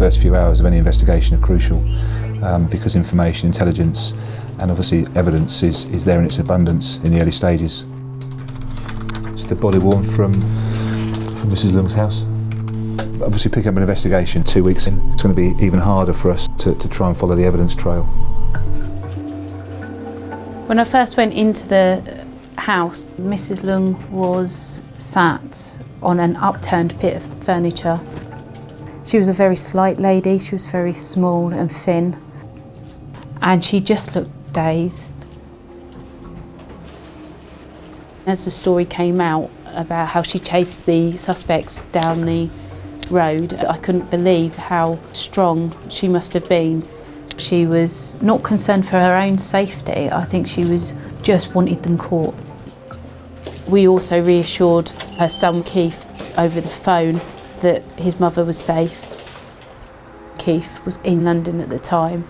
first few hours of any investigation are crucial because information, intelligence and obviously evidence is there in its abundance in the early stages. It's the body worn from Mrs. Lung's house. Obviously picking up an investigation 2 weeks in, it's going to be even harder for us to try and follow the evidence trail. When I first went into the house, Mrs. Lung was sat on an upturned bit of furniture. She was a very slight lady, she was very small and thin, and she just looked dazed. As the story came out about how she chased the suspects down the road, I couldn't believe how strong she must have been. She was not concerned for her own safety, I think she was just wanted them caught. We also reassured her son Keith over the phone that his mother was safe. Keith was in London at the time.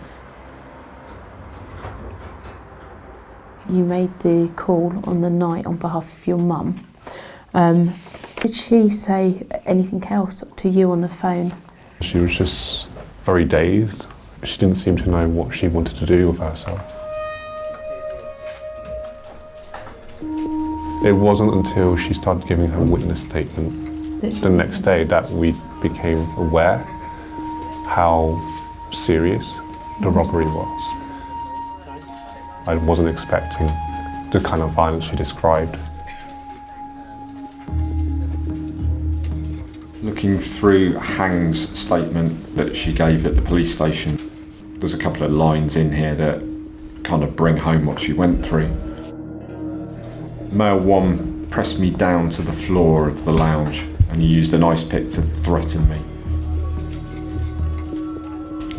You made the call on the night on behalf of your mum. Did she say anything else to you on the phone? She was just very dazed. She didn't seem to know what she wanted to do with herself. It wasn't until she started giving her witness statement the next day that we became aware how serious the robbery was. I wasn't expecting the kind of violence she described. Looking through Hang's statement that she gave at the police station, there's a couple of lines in here that kind of bring home what she went through. Male 1 pressed me down to the floor of the lounge and he used an ice pick to threaten me.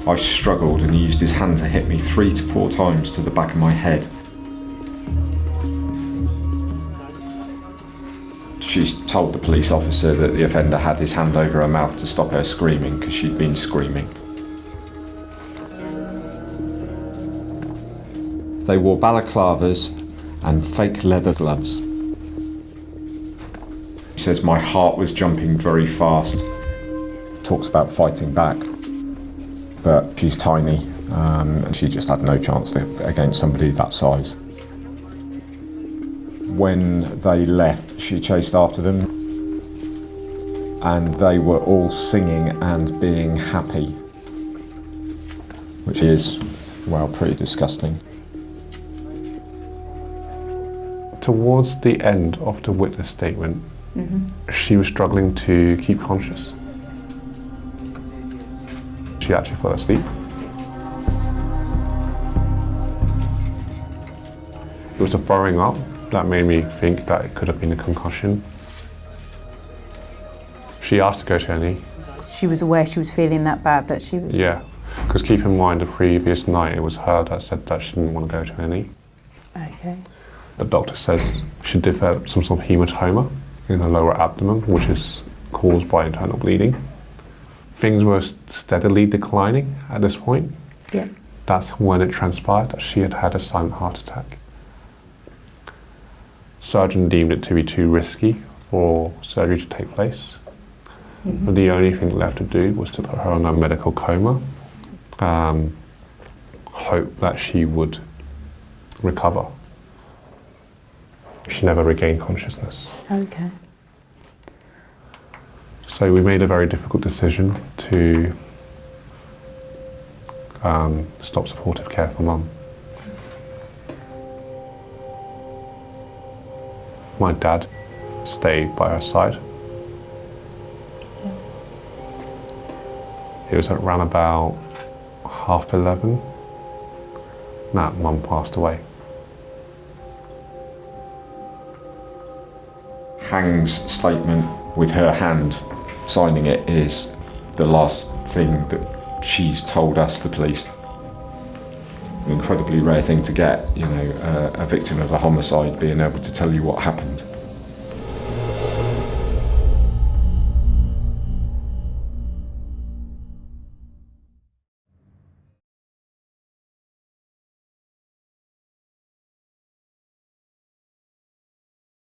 I struggled and he used his hand to hit me 3 to 4 times to the back of my head. She's told the police officer that the offender had his hand over her mouth to stop her screaming because she'd been screaming. They wore balaclavas and fake leather gloves. She says my heart was jumping very fast. Talks about fighting back, but she's tiny and she just had no chance against somebody that size. When they left, she chased after them and they were all singing and being happy, which is, well, pretty disgusting. Towards the end of the witness statement, she was struggling to keep conscious. She actually fell asleep. It was a throwing up that made me think that it could have been a concussion. She asked to go to A&E. She was aware she was feeling that bad that she was... Yeah, because keep in mind the previous night it was her that said that she didn't want to go to A&E. Okay. The doctor says she developed some sort of hematoma in the lower abdomen, which is caused by internal bleeding. Things were steadily declining at this point. Yeah. That's when it transpired that she had had a silent heart attack. Surgeon deemed it to be too risky for surgery to take place. But the only thing left to do was to put her on a medical coma, hope that she would recover. She never regained consciousness. Okay. So we made a very difficult decision to stop supportive care for Mum. My dad stayed by her side. It was around about 11:30 that Mum passed away. Hang's statement with her hand signing it is the last thing that she's told us, the police. An incredibly rare thing to get, you know, a victim of a homicide being able to tell you what happened.